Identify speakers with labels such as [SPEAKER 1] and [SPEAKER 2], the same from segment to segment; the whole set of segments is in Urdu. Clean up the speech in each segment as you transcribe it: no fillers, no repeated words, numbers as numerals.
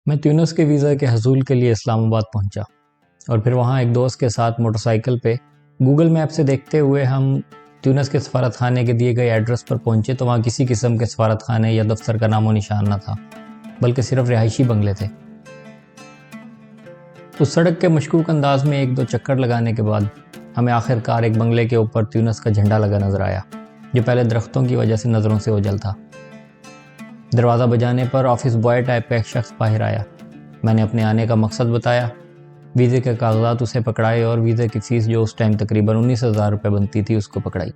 [SPEAKER 1] میں تیونس کے ویزا کے حصول کے لیے اسلام آباد پہنچا اور پھر وہاں ایک دوست کے ساتھ موٹر سائیکل پہ گوگل میپ سے دیکھتے ہوئے ہم تیونس کے سفارت خانے کے دیے گئے ایڈریس پر پہنچے تو وہاں کسی قسم کے سفارت خانے یا دفتر کا نام و نشان نہ تھا، بلکہ صرف رہائشی بنگلے تھے۔ اس سڑک کے مشکوک انداز میں ایک دو چکر لگانے کے بعد ہمیں آخر کار ایک بنگلے کے اوپر تیونس کا جھنڈا لگا نظر آیا، جو پہلے درختوں کی وجہ سے نظروں سے اوجھل تھا۔ دروازہ بجانے پر آفس بوائے ٹائپ کا ایک شخص باہر آیا۔ میں نے اپنے آنے کا مقصد بتایا، ویزے کے کاغذات اسے پکڑائے اور ویزے کی فیس جو اس ٹائم تقریباً 19,000 روپے بنتی تھی اس کو پکڑائی۔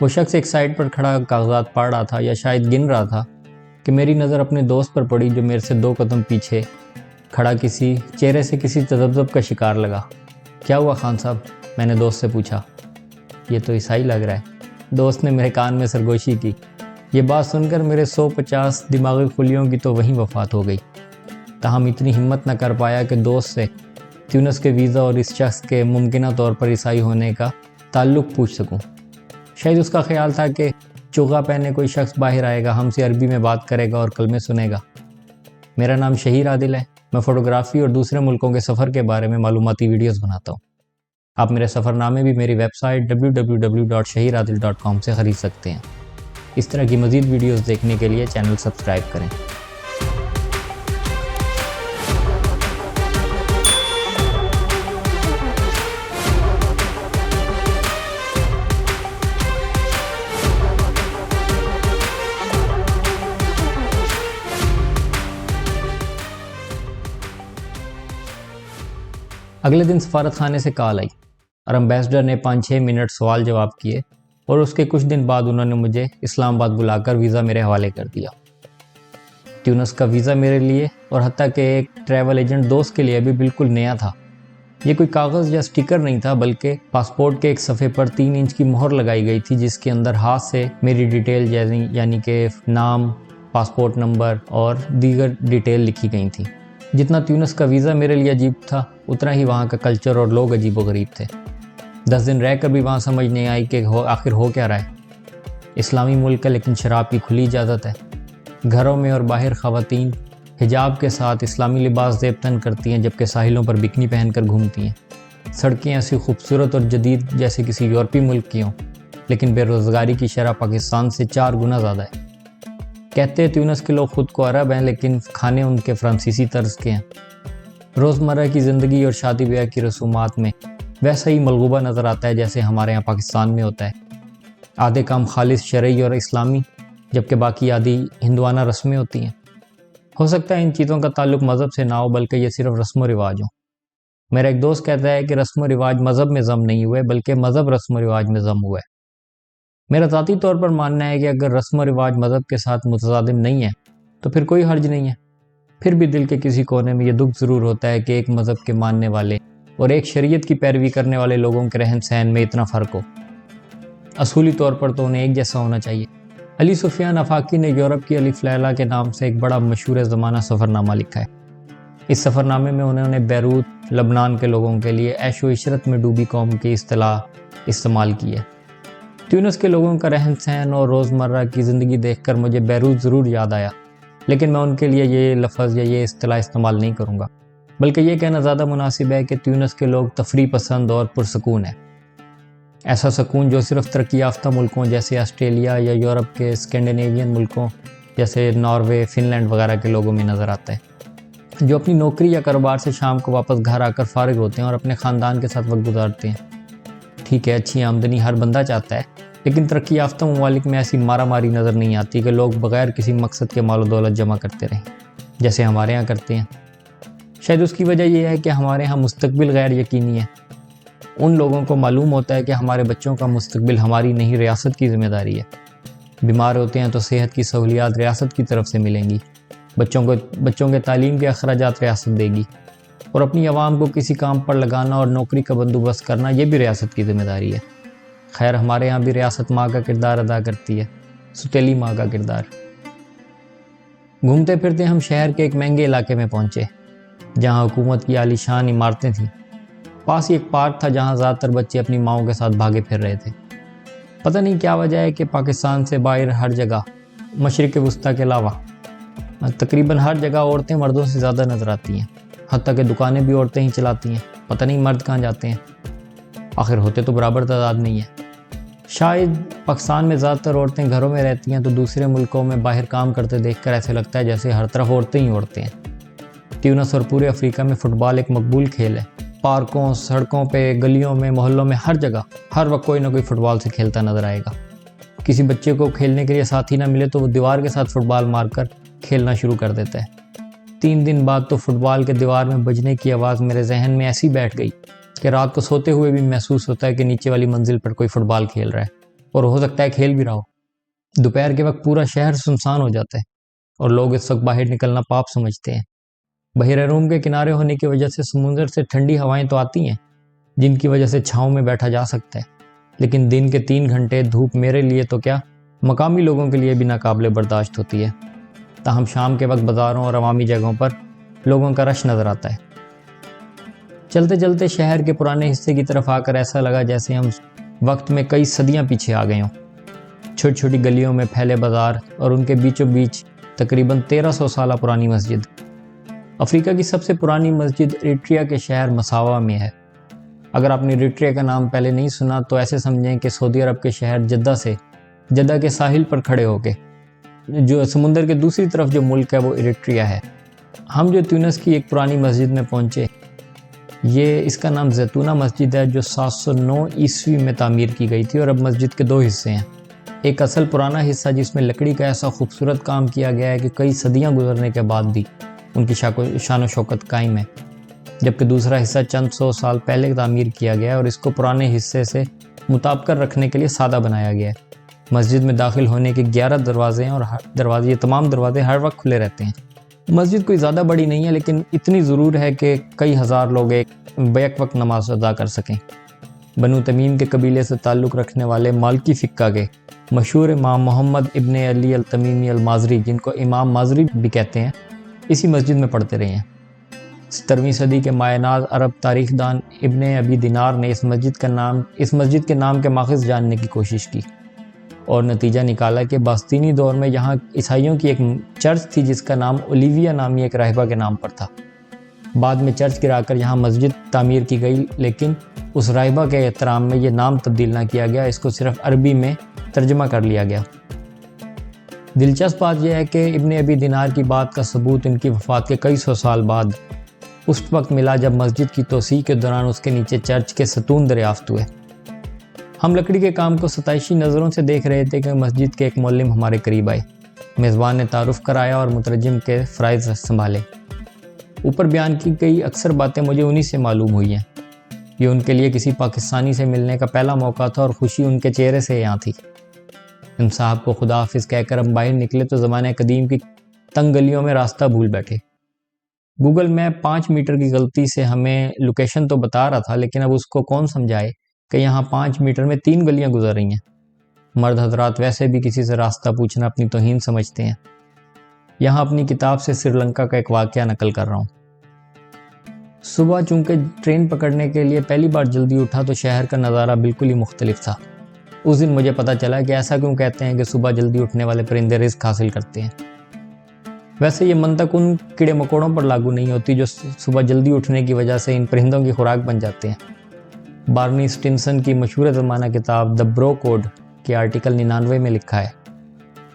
[SPEAKER 1] وہ شخص ایک سائڈ پر کھڑا کاغذات پڑھ رہا تھا یا شاید گن رہا تھا کہ میری نظر اپنے دوست پر پڑی جو میرے سے 2 قدم پیچھے کھڑا کسی چہرے سے کسی تذبذب کا شکار لگا۔ کیا ہوا خان صاحب؟ میں نے دوست سے پوچھا۔ یہ تو عیسائی لگ رہا ہے، دوست نے میرے کان میں سرگوشی کی۔ یہ بات سن کر میرے 150 دماغی خلیوں کی تو وہیں وفات ہو گئی، تاہم اتنی ہمت نہ کر پایا کہ دوست سے تیونس کے ویزا اور اس شخص کے ممکنہ طور پر عیسائی ہونے کا تعلق پوچھ سکوں۔ شاید اس کا خیال تھا کہ چوغا پہنے کوئی شخص باہر آئے گا، ہم سے عربی میں بات کرے گا اور کلمے سنے گا۔ میرا نام شہیر عادل ہے، میں فوٹوگرافی اور دوسرے ملکوں کے سفر کے بارے میں معلوماتی ویڈیوز بناتا ہوں۔ آپ میرے سفر نامے بھی میری ویب سائٹ www.shahiradil.com سے خرید سکتے ہیں۔ اس طرح کی مزید ویڈیوز دیکھنے کے لیے چینل سبسکرائب کریں۔ اگلے دن سفارت خانے سے کال آئی اور امبیسڈر نے 5-6 منٹ سوال جواب کیے اور اس کے کچھ دن بعد انہوں نے مجھے اسلام آباد بلا کر ویزا میرے حوالے کر دیا۔ تیونس کا ویزا میرے لیے اور حتیٰ کہ ایک ٹریول ایجنٹ دوست کے لیے بھی بالکل نیا تھا۔ یہ کوئی کاغذ یا سٹیکر نہیں تھا، بلکہ پاسپورٹ کے ایک صفحے پر 3 انچ کی مہر لگائی گئی تھی جس کے اندر ہاتھ سے میری ڈیٹیل یعنی کہ نام، پاسپورٹ نمبر اور دیگر ڈیٹیل لکھی گئی تھیں۔ جتنا تیونس کا ویزا میرے لیے عجیب تھا، اتنا ہی وہاں کا کلچر اور لوگ عجیب و غریب تھے۔ 10 دن رہ کر بھی وہاں سمجھ نہیں آئی کہ آخر ہو کیا رہا ہے۔ اسلامی ملک ہے لیکن شراب کی کھلی اجازت ہے۔ گھروں میں اور باہر خواتین حجاب کے ساتھ اسلامی لباس زیب تن کرتی ہیں، جبکہ ساحلوں پر بکنی پہن کر گھومتی ہیں۔ سڑکیں ایسی خوبصورت اور جدید جیسے کسی یورپی ملک کی ہوں، لیکن بے روزگاری کی شرح پاکستان سے 4 گنا زیادہ ہے۔ کہتے ہیں تیونس کے لوگ خود کو عرب ہیں، لیکن کھانے ان کے فرانسیسی طرز کے ہیں۔ روزمرہ کی زندگی اور شادی بیاہ کی رسومات میں ویسا ہی ملغوبہ نظر آتا ہے جیسے ہمارے یہاں پاکستان میں ہوتا ہے۔ آدھے کام خالص شرعی اور اسلامی، جبکہ باقی آدھی ہندوانہ رسمیں ہوتی ہیں۔ ہو سکتا ہے ان چیزوں کا تعلق مذہب سے نہ ہو، بلکہ یہ صرف رسم و رواج ہوں۔ میرا ایک دوست کہتا ہے کہ رسم و رواج مذہب میں ضم نہیں ہوئے، بلکہ مذہب رسم و رواج میں ضم ہوا ہے۔ میرا ذاتی طور پر ماننا ہے کہ اگر رسم و رواج مذہب کے ساتھ متصادم نہیں ہے تو پھر کوئی حرج نہیں ہے۔ پھر بھی دل کے کسی کونے میں یہ دکھ ضرور ہوتا ہے کہ ایک مذہب کے ماننے والے اور ایک شریعت کی پیروی کرنے والے لوگوں کے رہن سہن میں اتنا فرق ہو۔ اصولی طور پر تو انہیں ایک جیسا ہونا چاہیے۔ علی سفیان آفاقی نے یورپ کی الف لیلا کے نام سے ایک بڑا مشہور زمانہ سفر نامہ لکھا ہے۔ اس سفر نامے میں انہوں نے بیروت، لبنان کے لوگوں کے لیے عیش و عشرت میں ڈوبی قوم کی اصطلاح استعمال کی ہے۔ تیونس کے لوگوں کا رہن سہن اور روزمرہ کی زندگی دیکھ کر مجھے بیروت ضرور یاد آیا، لیکن میں ان کے لیے یہ لفظ یا یہ اصطلاح استعمال نہیں کروں گا، بلکہ یہ کہنا زیادہ مناسب ہے کہ تیونس کے لوگ تفریح پسند اور پرسکون ہیں۔ ایسا سکون جو صرف ترقی یافتہ ملکوں جیسے آسٹریلیا یا یورپ کے اسکینڈینیوین ملکوں جیسے ناروے، فن لینڈ وغیرہ کے لوگوں میں نظر آتا ہے، جو اپنی نوکری یا کاروبار سے شام کو واپس گھر آ کر فارغ ہوتے ہیں اور اپنے خاندان کے ساتھ وقت گزارتے ہیں۔ ٹھیک ہے، اچھی آمدنی ہر بندہ چاہتا ہے، لیکن ترقی یافتہ ممالک میں ایسی مارا ماری نظر نہیں آتی کہ لوگ بغیر کسی مقصد کے مال و دولت جمع کرتے رہیں جیسے ہمارے ہاں کرتے ہیں۔ شاید اس کی وجہ یہ ہے کہ ہمارے ہاں مستقبل غیر یقینی ہے۔ ان لوگوں کو معلوم ہوتا ہے کہ ہمارے بچوں کا مستقبل ہماری نہیں، ریاست کی ذمہ داری ہے۔ بیمار ہوتے ہیں تو صحت کی سہولیات ریاست کی طرف سے ملیں گی، بچوں کے تعلیم کے اخراجات ریاست دے گی، اور اپنی عوام کو کسی کام پر لگانا اور نوکری کا بندوبست کرنا یہ بھی ریاست کی ذمہ داری ہے۔ خیر، ہمارے ہاں بھی ریاست ماں کا کردار ادا کرتی ہے، ستیلی ماں کا کردار۔ گھومتے پھرتے ہم شہر کے ایک مہنگے علاقے میں پہنچے جہاں حکومت کی عالی شان عمارتیں تھیں۔ پاس ہی ایک پارک تھا جہاں زیادہ تر بچے اپنی ماؤں کے ساتھ بھاگے پھر رہے تھے۔ پتہ نہیں کیا وجہ ہے کہ پاکستان سے باہر ہر جگہ، مشرق وسطیٰ کے علاوہ، تقریباً ہر جگہ عورتیں مردوں سے زیادہ نظر آتی ہیں، حتیٰ کہ دکانیں بھی عورتیں ہی چلاتی ہیں، پتہ نہیں مرد کہاں جاتے ہیں، آخر ہوتے تو برابر تعداد نہیں ہے۔ شاید پاکستان میں زیادہ تر عورتیں گھروں میں رہتی ہیں تو دوسرے ملکوں میں باہر کام کرتے دیکھ کر ایسے لگتا ہے جیسے ہر طرف عورتیں ہی عورتیں ہیں۔ ٹیونس اور پورے افریقہ میں فٹ بال ایک مقبول کھیل ہے، پارکوں، سڑکوں پہ، گلیوں میں، محلوں میں، ہر جگہ ہر وقت کوئی نہ کوئی فٹ بال سے کھیلتا نظر آئے گا۔ کسی بچے کو کھیلنے کے لیے ساتھی نہ ملے تو وہ دیوار کے ساتھ فٹ بال مار کر کھیلنا شروع کر دیتا ہے۔ 3 دن بعد تو فٹ بال کے دیوار میں بجنے کی آواز میرے ذہن میں ایسی بیٹھ گئی کہ رات کو سوتے ہوئے بھی محسوس ہوتا ہے کہ نیچے والی منزل پر کوئی فٹ بال کھیل رہا ہے، اور ہو سکتا ہے کھیل بھی رہا ہو۔ دوپہر کے وقت پورا شہر سنسان ہو جاتا ہے اور لوگ اس وقت باہر نکلنا پاپ سمجھتے ہیں۔ بحیرہ روم کے کنارے ہونے کی وجہ سے سمندر سے ٹھنڈی ہوائیں تو آتی ہیں جن کی وجہ سے چھاؤں میں بیٹھا جا سکتا ہے، لیکن دن کے 3 گھنٹے دھوپ میرے لیے تو کیا، مقامی لوگوں کے لیے بھی ناقابل برداشت ہوتی ہے۔ تاہم شام کے وقت بازاروں اور عوامی جگہوں پر لوگوں کا رش نظر آتا ہے۔ چلتے چلتے شہر کے پرانے حصے کی طرف آ کر ایسا لگا جیسے ہم وقت میں کئی صدیاں پیچھے آ گئے ہوں۔ چھوٹی چھوٹی گلیوں میں پھیلے بازار اور ان کے بیچوں بیچ تقریباً 1300 سالہ پرانی مسجد۔ افریقہ کی سب سے پرانی مسجد اریٹریا کے شہر مساوا میں ہے۔ اگر آپ نے اریٹریا کا نام پہلے نہیں سنا تو ایسے سمجھیں کہ سعودی عرب کے شہر جدہ کے ساحل پر کھڑے ہو کے جو سمندر کے دوسری طرف جو ملک ہے وہ اریٹریا ہے۔ ہم جو تیونس کی ایک پرانی مسجد میں پہنچے، اس کا نام زیتونہ مسجد ہے، جو 709 عیسوی میں تعمیر کی گئی تھی، اور اب مسجد کے 2 حصے ہیں۔ ایک اصل پرانا حصہ جس میں لکڑی کا ایسا خوبصورت کام کیا گیا ہے کہ کئی صدیاں گزرنے کے بعد بھی ان کی شان و شوکت قائم ہے، جبکہ دوسرا حصہ چند 100 سال پہلے تعمیر کیا گیا ہے اور اس کو پرانے حصے سے مطابقت رکھنے کے لیے سادہ بنایا گیا ہے۔ مسجد میں داخل ہونے کے 11 دروازے ہیں اور یہ تمام دروازے ہر وقت کھلے رہتے ہیں۔ مسجد کوئی زیادہ بڑی نہیں ہے، لیکن اتنی ضرور ہے کہ کئی ہزار لوگ بیک وقت نماز ادا کر سکیں۔ بنو تمیم کے قبیلے سے تعلق رکھنے والے مالکی فقہ کے مشہور امام محمد ابن علی التمیمی المازری، جن کو امام مازری بھی کہتے ہیں، اسی مسجد میں پڑھتے رہے ہیں۔ 17ویں صدی کے مایہ ناز عرب تاریخ دان ابن ابی دینار نے اس مسجد کے نام کے ماخذ جاننے کی کوشش کی اور نتیجہ نکالا کہ باستینی دور میں یہاں عیسائیوں کی ایک چرچ تھی جس کا نام اولیویا نامی ایک راہبہ کے نام پر تھا۔ بعد میں چرچ گرا کر یہاں مسجد تعمیر کی گئی، لیکن اس راہبہ کے احترام میں یہ نام تبدیل نہ کیا گیا، اس کو صرف عربی میں ترجمہ کر لیا گیا۔ دلچسپ بات یہ ہے کہ ابن ابی دینار کی بات کا ثبوت ان کی وفات کے کئی 100 سال بعد اس وقت ملا جب مسجد کی توسیع کے دوران اس کے نیچے چرچ کے ستون دریافت ہوئے۔ ہم لکڑی کے کام کو ستائشی نظروں سے دیکھ رہے تھے کہ مسجد کے ایک معلم ہمارے قریب آئے۔ میزبان نے تعارف کرایا اور مترجم کے فرائض سنبھالے۔ اوپر بیان کی گئی اکثر باتیں مجھے انہی سے معلوم ہوئی ہیں۔ یہ ان کے لیے کسی پاکستانی سے ملنے کا پہلا موقع تھا اور خوشی ان کے چہرے سے یہاں تھی۔ ان صاحب کو خدا حافظ کہہ کر ہم باہر نکلے تو زمانہ قدیم کی تنگ گلیوں میں راستہ بھول بیٹھے۔ گوگل میپ 5 میٹر کی غلطی سے ہمیں لوکیشن تو بتا رہا تھا، لیکن اب اس کو کون سمجھائے کہ یہاں 5 میٹر میں 3 گلیاں گزر رہی ہیں۔ مرد حضرات ویسے بھی کسی سے راستہ پوچھنا اپنی توہین سمجھتے ہیں۔ یہاں اپنی کتاب سے سری لنکا کا ایک واقعہ نقل کر رہا ہوں۔ صبح چونکہ ٹرین پکڑنے کے لیے پہلی بار جلدی اٹھا تو شہر کا نظارہ بالکل ہی مختلف تھا۔ اس دن مجھے پتہ چلا کہ ایسا کیوں کہتے ہیں کہ صبح جلدی اٹھنے والے پرندے رزق حاصل کرتے ہیں۔ ویسے یہ منطق ان کیڑے مکوڑوں پر لاگو نہیں ہوتی جو صبح جلدی اٹھنے کی وجہ سے ان پرندوں کی خوراک بن جاتے ہیں۔ بارنی اسٹنسن کی مشہور زمانہ کتاب دی برو کوڈ کے آرٹیکل 99 میں لکھا ہے،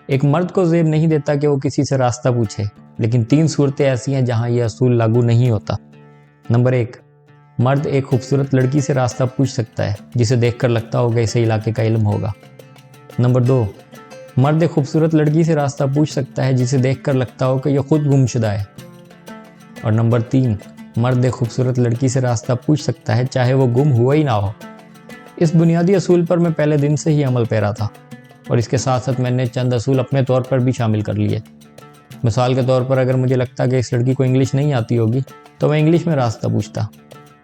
[SPEAKER 1] ایک مرد کو زیب نہیں دیتا کہ وہ کسی سے راستہ پوچھے، لیکن 3 صورتیں ایسی ہیں جہاں یہ اصول لاگو نہیں ہوتا۔ نمبر 1، مرد ایک خوبصورت لڑکی سے راستہ پوچھ سکتا ہے جسے دیکھ کر لگتا ہوگا اسے علاقے کا علم ہوگا۔ نمبر 2، مرد ایک خوبصورت لڑکی سے راستہ پوچھ سکتا ہے جسے دیکھ کر لگتا ہو کہ یہ خود گم شدہ ہے۔ اور نمبر 3، مرد ایک خوبصورت لڑکی سے راستہ پوچھ سکتا ہے چاہے وہ گم ہوا ہی نہ ہو۔ اس بنیادی اصول پر میں پہلے دن سے ہی عمل پیرا تھا، اور اس کے ساتھ ساتھ میں نے چند اصول اپنے طور پر بھی شامل کر لیے۔ مثال کے طور پر اگر مجھے لگتا کہ اس لڑکی کو انگلش نہیں آتی ہوگی تو میں انگلش میں راستہ پوچھتا،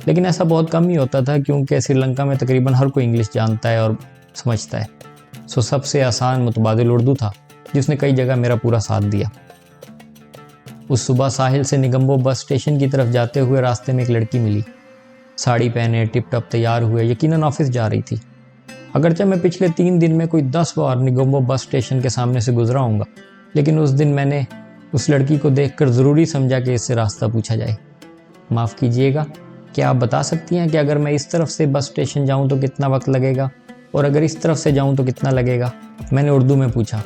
[SPEAKER 1] لیکن ایسا بہت کم ہی ہوتا تھا کیونکہ سری لنکا میں تقریباً ہر کوئی انگلش جانتا ہے اور سمجھتا ہے۔ سب سے آسان متبادل اردو تھا جس نے کئی جگہ میرا پورا ساتھ دیا۔ اس صبح ساحل سے نگمبو بس اسٹیشن کی طرف جاتے ہوئے راستے میں ایک لڑکی ملی، ساڑی پہنے ٹپ ٹپ تیار ہوئے، یقیناً آفس جا رہی تھی۔ اگرچہ میں پچھلے 3 دن میں کوئی 10 بار نگمبو بس اسٹیشن کے سامنے سے گزرا ہوں گا، لیکن اس دن میں نے اس لڑکی کو دیکھ کر ضروری سمجھا کہ اس سے راستہ پوچھا جائے۔ معاف کیجیے گا، کیا آپ بتا سکتی ہیں کہ اگر میں اس طرف سے بس اسٹیشن جاؤں تو کتنا وقت لگے گا، اور اگر اس طرف سے جاؤں تو کتنا لگے گا؟ میں نے اردو میں پوچھا۔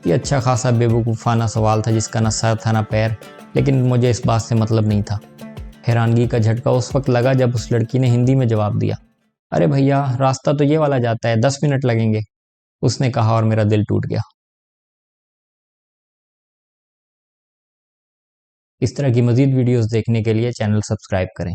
[SPEAKER 1] یہ اچھا خاصا بے وقوفانہ سوال تھا جس کا نہ سر تھا نہ پیر، لیکن مجھے اس بات سے مطلب نہیں تھا۔ حیرانگی کا جھٹکا اس وقت لگا جب اس لڑکی نے ہندی میں جواب دیا، ارے بھیا راستہ تو یہ والا جاتا ہے، 10 منٹ لگیں گے، اس نے کہا، اور میرا دل ٹوٹ گیا۔ اس طرح کی مزید ویڈیوز دیکھنے کے لیے چینل سبسکرائب کریں۔